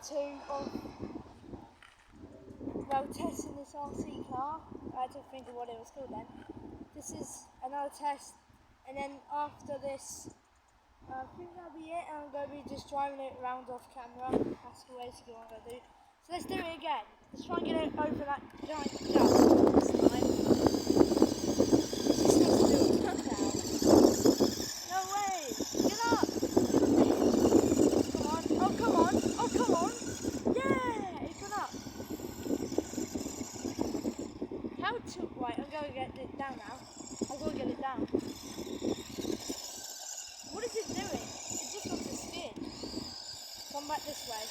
2 of, well, testing this RC car. I had to think of what it was called then. This is another test, and then after this, I think that'll be it. I'm going to be just driving it around off camera. That's basically what I'm going to do. So let's do it again. Let's try and get it over that giant jump this time. No way! Get up! Come on! Oh, come on! Oh, come on! Yeah! It got up. How to? Right, I'm going to get it down now. I'm going to get it down. What is it doing? It just wants to spin. Come back this way.